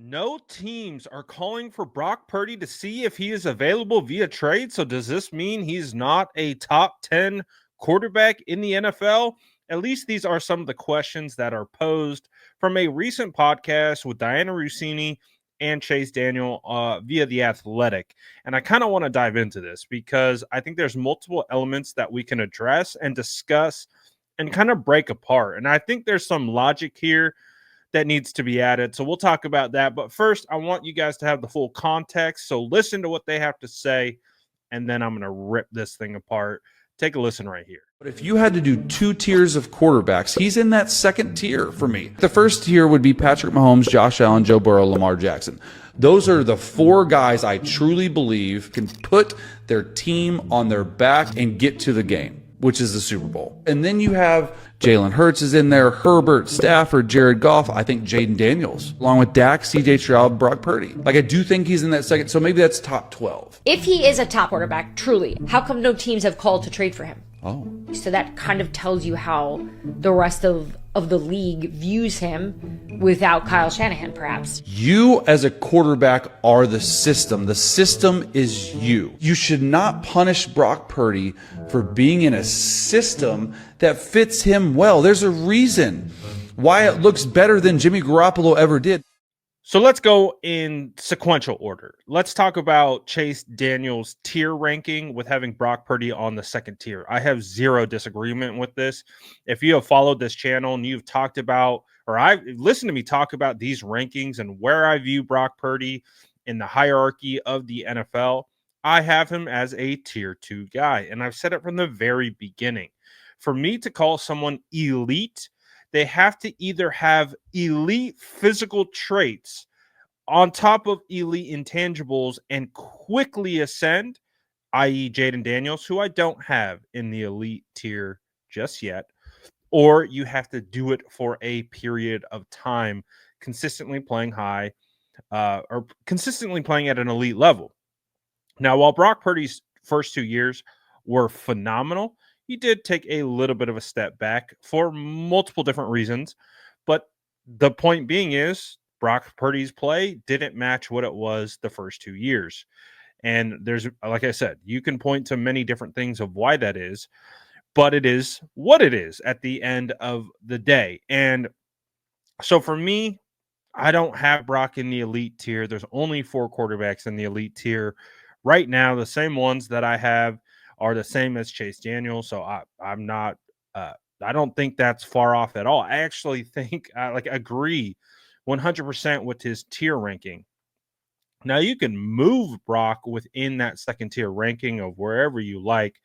No teams are calling for Brock Purdy to see if he is available via trade. So, does this mean he's not a top 10 quarterback in the NFL? At least these are some of the questions that are posed from a recent podcast with Diana Rossini and Chase Daniel via The Athletic. And I kind of want to dive into this because I think there's multiple elements that we can address and discuss and kind of break apart. And I think there's some logic here that needs to be added. So we'll talk about that. But first, I want you guys to have the full context. So listen to what they have to say, and then I'm going to rip this thing apart. Take a listen right here. But if you had to do two tiers of quarterbacks, he's in that second tier for me. The first tier would be Patrick Mahomes, Josh Allen, Joe Burrow, Lamar Jackson. Those are the four guys I truly believe can put their team on their back and get to the game, which is the Super Bowl. And then you have Jalen Hurts is in there, Herbert, Stafford, Jared Goff, I think Jaden Daniels, along with Dak, CJ Stroud, Brock Purdy. Like, I do think he's in that second, so maybe that's top 12. If he is a top quarterback, truly, how come no teams have called to trade for him? Oh. So that kind of tells you how the rest of the league views him without Kyle Shanahan, perhaps. You as a quarterback are the system. The system is you. You should not punish Brock Purdy for being in a system that fits him well. There's a reason why it looks better than Jimmy Garoppolo ever did. So let's go in sequential order. Let's talk about Chase Daniel's tier ranking with having Brock Purdy on the second tier. I have zero disagreement with this. If you have followed this channel and you've talked about, or I've listened to me talk about these rankings and where I view Brock Purdy in the hierarchy of the NFL, I have him as a tier 2 guy. And I've said it from the very beginning. For me to call someone elite, they have to either have elite physical traits on top of elite intangibles and quickly ascend, i.e. Jaden Daniels, who I don't have in the elite tier just yet, or you have to do it for a period of time, consistently playing high or consistently playing at an elite level. Now, while Brock Purdy's first 2 years were phenomenal, he did take a little bit of a step back for multiple different reasons. But the point being is Brock Purdy's play didn't match what it was the first 2 years. And there's, like I said, you can point to many different things of why that is, but it is what it is at the end of the day. And so for me, I don't have Brock in the elite tier. There's only 4 quarterbacks in the elite tier right now. The same ones that I have are the same as Chase Daniel. So I'm not, I don't think that's far off at all. I actually think I agree 100% with his tier ranking. Now you can move Brock within that second tier ranking of wherever you like,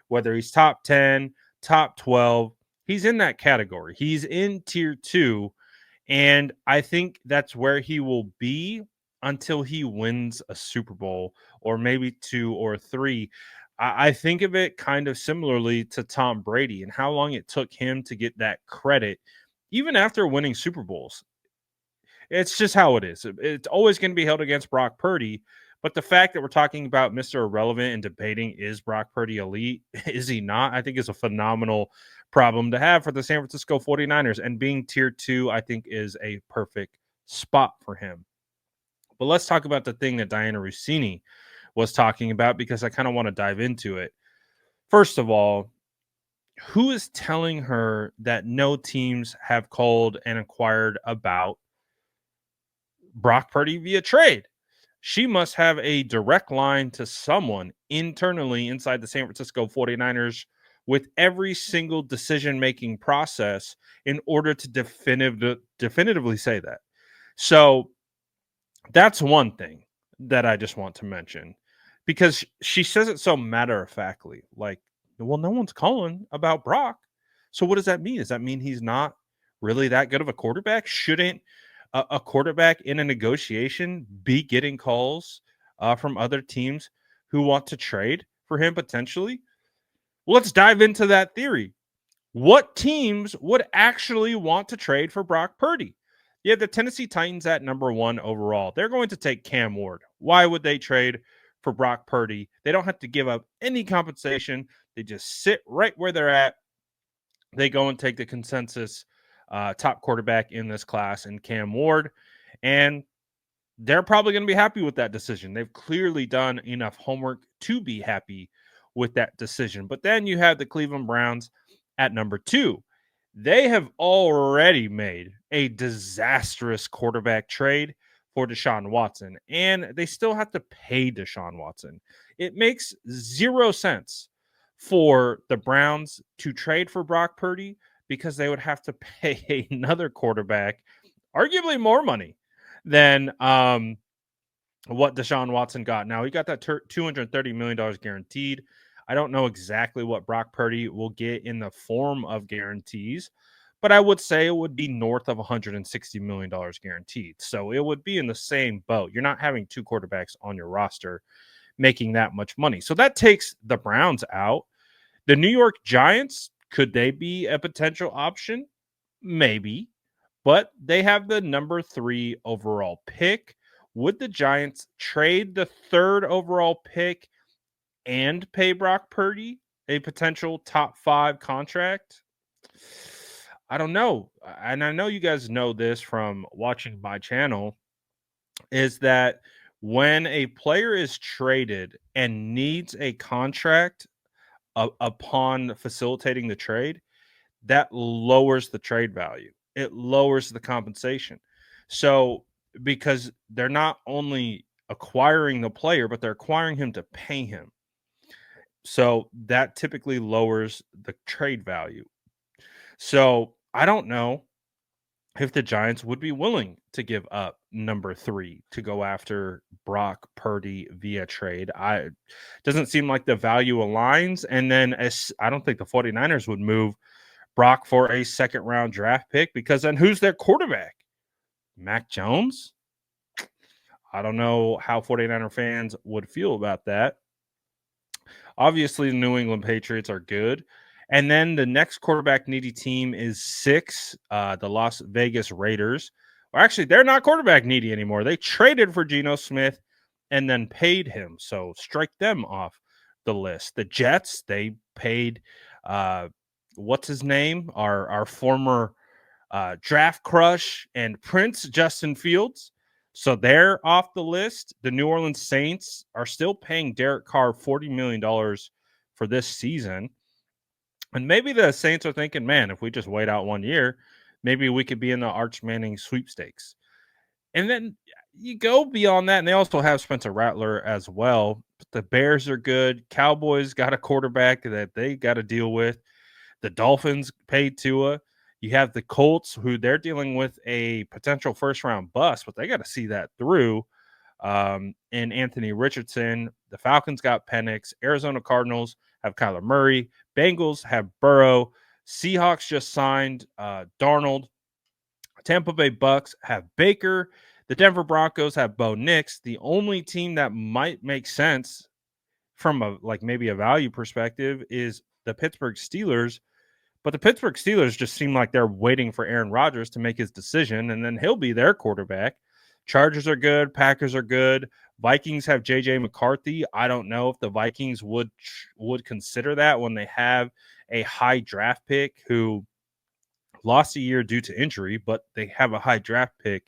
whether he's top 10, top 12, he's in that category. He's in tier 2. And I think that's where he will be until he wins a Super Bowl or maybe 2 or 3. I think of it kind of similarly to Tom Brady and how long it took him to get that credit, even after winning Super Bowls. It's just how it is. It's always going to be held against Brock Purdy. But the fact that we're talking about Mr. Irrelevant and debating, is Brock Purdy elite? Is he not? I think is a phenomenal problem to have for the San Francisco 49ers. And being tier 2, I think, is a perfect spot for him. But let's talk about the thing that Diana Rossini was talking about, because I kind of want to dive into it. First of all, who is telling her that no teams have called and inquired about Brock Purdy via trade? She must have a direct line to someone internally inside the San Francisco 49ers with every single decision-making process in order to definitively say that. So that's one thing that I just want to mention, because she says it so matter-of-factly, like, well, no one's calling about Brock. So what does that mean? Does that mean he's not really that good of a quarterback? Shouldn't a quarterback in a negotiation be getting calls from other teams who want to trade for him potentially? Well, let's dive into that theory. What teams would actually want to trade for Brock Purdy? You have the Tennessee Titans at number 1 overall. They're going to take Cam Ward. Why would they trade for Brock Purdy? They don't have to give up any compensation. They just sit right where they're at. They go and take the consensus top quarterback in this class in Cam Ward. And they're probably going to be happy with that decision. They've clearly done enough homework to be happy with that decision. But then you have the Cleveland Browns at number 2. They have already made a disastrous quarterback trade for Deshaun Watson, and they still have to pay Deshaun Watson. It makes 0 sense for the Browns to trade for Brock Purdy because they would have to pay another quarterback arguably more money than what Deshaun Watson got. Now, he got that $230 million guaranteed. I don't know exactly what Brock Purdy will get in the form of guarantees, but I would say it would be north of $160 million guaranteed. So it would be in the same boat. You're not having 2 quarterbacks on your roster making that much money. So that takes the Browns out. The New York Giants, could they be a potential option? Maybe, but they have the number 3 overall pick. Would the Giants trade the 3rd overall pick and pay Brock Purdy a potential top 5 contract? I don't know. And I know you guys know this from watching my channel, is that when a player is traded and needs a contract upon facilitating the trade, that lowers the trade value. It lowers the compensation. So, because they're not only acquiring the player, but they're acquiring him to pay him. So that typically lowers the trade value. So I don't know if the Giants would be willing to give up number 3 to go after Brock Purdy via trade. Doesn't seem like the value aligns. And then I don't think the 49ers would move Brock for a 2nd round draft pick, because then who's their quarterback? Mac Jones? I don't know how 49er fans would feel about that. Obviously, the New England Patriots are good. And then the next quarterback needy team is 6, the Las Vegas Raiders. Well, actually, they're not quarterback needy anymore. They traded for Geno Smith and then paid him. So strike them off the list. The Jets, they paid what's his name? Our former draft crush and Prince, Justin Fields. So they're off the list. The New Orleans Saints are still paying Derek Carr $40 million for this season. And maybe the Saints are thinking, man, if we just wait out 1 year, maybe we could be in the Arch Manning sweepstakes. And then you go beyond that, and they also have Spencer Rattler as well. But the Bears are good. Cowboys got a quarterback that they got to deal with. The Dolphins paid Tua. You have the Colts, who they're dealing with a potential 1st-round bust, but they got to see that through. And Anthony Richardson. The Falcons got Penix. Arizona Cardinals have Kyler Murray. Bengals have Burrow. Seahawks just signed Darnold. Tampa Bay Bucks have Baker. The Denver Broncos have Bo Nix. The only team that might make sense from maybe a value perspective is the Pittsburgh Steelers. But the Pittsburgh Steelers just seem like they're waiting for Aaron Rodgers to make his decision, and then he'll be their quarterback. Chargers are good. Packers are good. Vikings have J.J. McCarthy. I don't know if the Vikings would consider that when they have a high draft pick who lost a year due to injury, but they have a high draft pick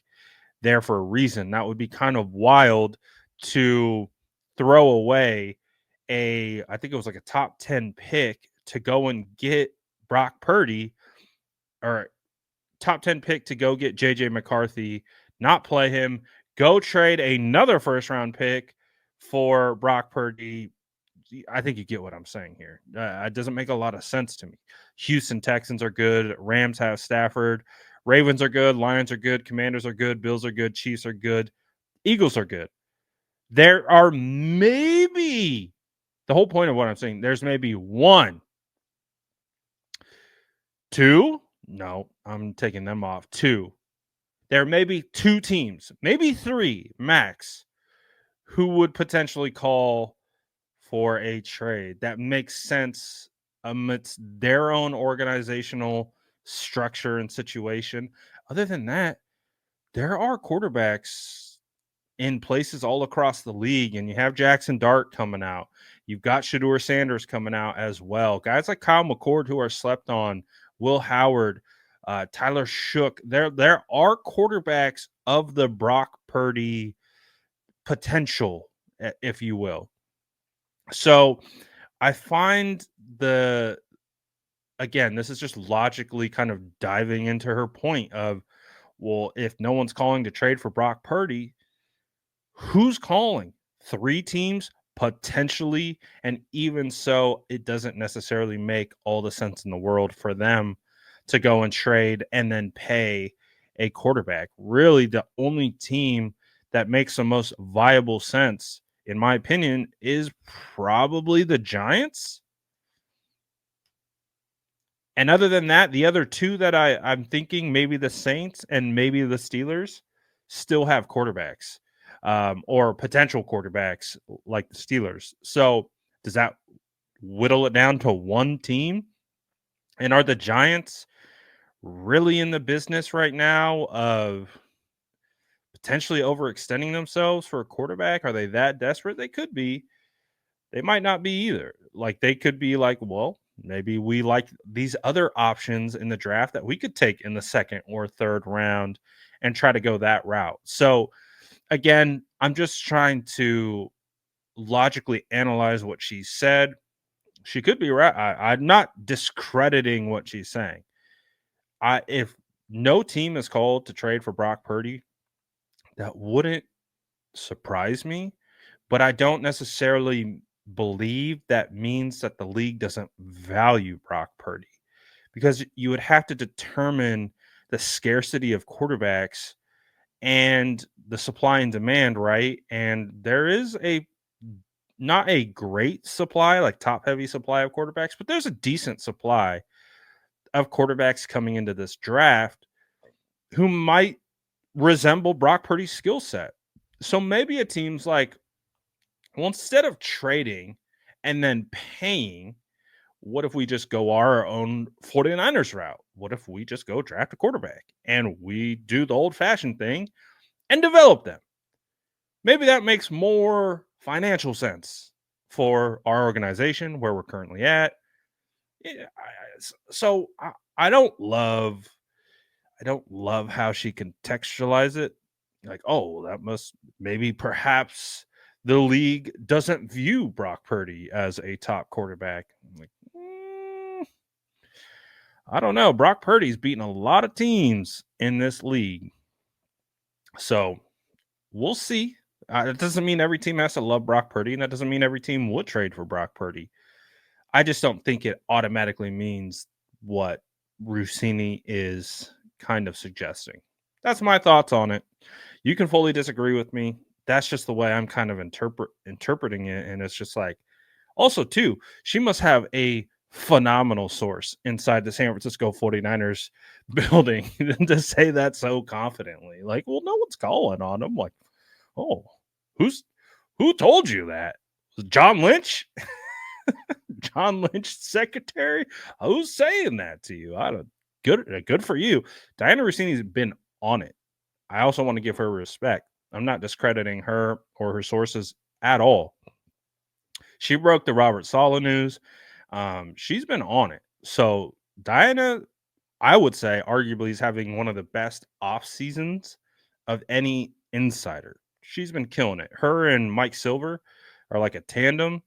there for a reason. That would be kind of wild to throw away I think it was like a top 10 pick to go and get Brock Purdy, or top 10 pick to go get JJ McCarthy, not play him, go trade another 1st-round pick for Brock Purdy. I think you get what I'm saying here. It doesn't make a lot of sense to me. Houston Texans are good. Rams have Stafford. Ravens are good. Lions are good. Commanders are good. Bills are good. Chiefs are good. Eagles are good. There are maybe, the whole point of what I'm saying, there's maybe 1, 2. No, I'm taking them off. 2. There may be 2 teams, maybe 3 max, who would potentially call for a trade that makes sense amidst their own organizational structure and situation. Other than that, there are quarterbacks in places all across the league, and you have Jackson Dart coming out. You've got Shedeur Sanders coming out as well. Guys like Kyle McCord who are slept on, Will Howard, Tyler Shook. There are quarterbacks of the Brock Purdy potential, if you will. So I find again, this is just logically kind of diving into her point of, well, if no one's calling to trade for Brock Purdy, who's calling? 3 teams potentially, and even so, it doesn't necessarily make all the sense in the world for them to go and trade and then pay a quarterback. Really, the only team that makes the most viable sense, in my opinion, is probably the Giants. And other than that, the other 2 that I'm thinking, maybe the Saints and maybe the Steelers, still have quarterbacks, or potential quarterbacks like the Steelers. So does that whittle it down to one team? And are the Giants really in the business right now of potentially overextending themselves for a quarterback? Are they that desperate? They could be. They might not be either. Like, they could be like, well, maybe we like these other options in the draft that we could take in the second or third round and try to go that route. So again, I'm just trying to logically analyze what she said. She could be right. I'm not discrediting what she's saying. If no team is called to trade for Brock Purdy, that wouldn't surprise me, but I don't necessarily believe that means that the league doesn't value Brock Purdy, because you would have to determine the scarcity of quarterbacks and the supply and demand, right? And there is not a great supply, like top heavy supply of quarterbacks, but there's a decent supply of quarterbacks coming into this draft who might resemble Brock Purdy's skill set. So maybe a team's like, well, instead of trading and then paying, what if we just go our own 49ers route? What if we just go draft a quarterback and we do the old fashioned thing and develop them? Maybe that makes more financial sense for our organization where we're currently at. So I don't love how she contextualized it. Like, oh, that must maybe perhaps the league doesn't view Brock Purdy as a top quarterback. I'm like, I don't know. Brock Purdy's beaten a lot of teams in this league. So we'll see. It doesn't mean every team has to love Brock Purdy, and that doesn't mean every team would trade for Brock Purdy. I just don't think it automatically means what Rossini is kind of suggesting. That's my thoughts on it. You can fully disagree with me. That's just the way I'm kind of interpreting it. And it's just like, also, too, she must have a phenomenal source inside the San Francisco 49ers building to say that so confidently. Like, well, no one's calling on them. Like, oh, who told you that? John Lynch? John Lynch secretary? Who's saying that to you? I don't. Good for you. Diana Rossini's been on it. I also want to give her respect. I'm not discrediting her or her sources at all. She broke the Robert Saleh news. She's been on it. So Diana, I would say, arguably is having one of the best off seasons of any insider. She's been killing it. Her and Mike Silver are like a tandem.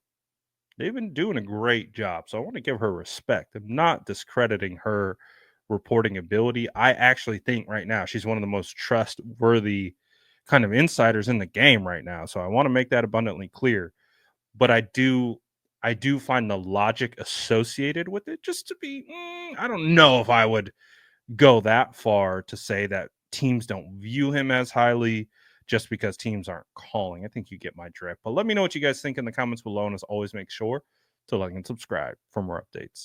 They've been doing a great job. So I want to give her respect. I'm not discrediting her reporting ability. I actually think right now she's one of the most trustworthy kind of insiders in the game right now. So I want to make that abundantly clear. But I do find the logic associated with it just to be, I don't know if I would go that far to say that teams don't view him as highly just because teams aren't calling. I think you get my drift. But let me know what you guys think in the comments below. And as always, make sure to like and subscribe for more updates.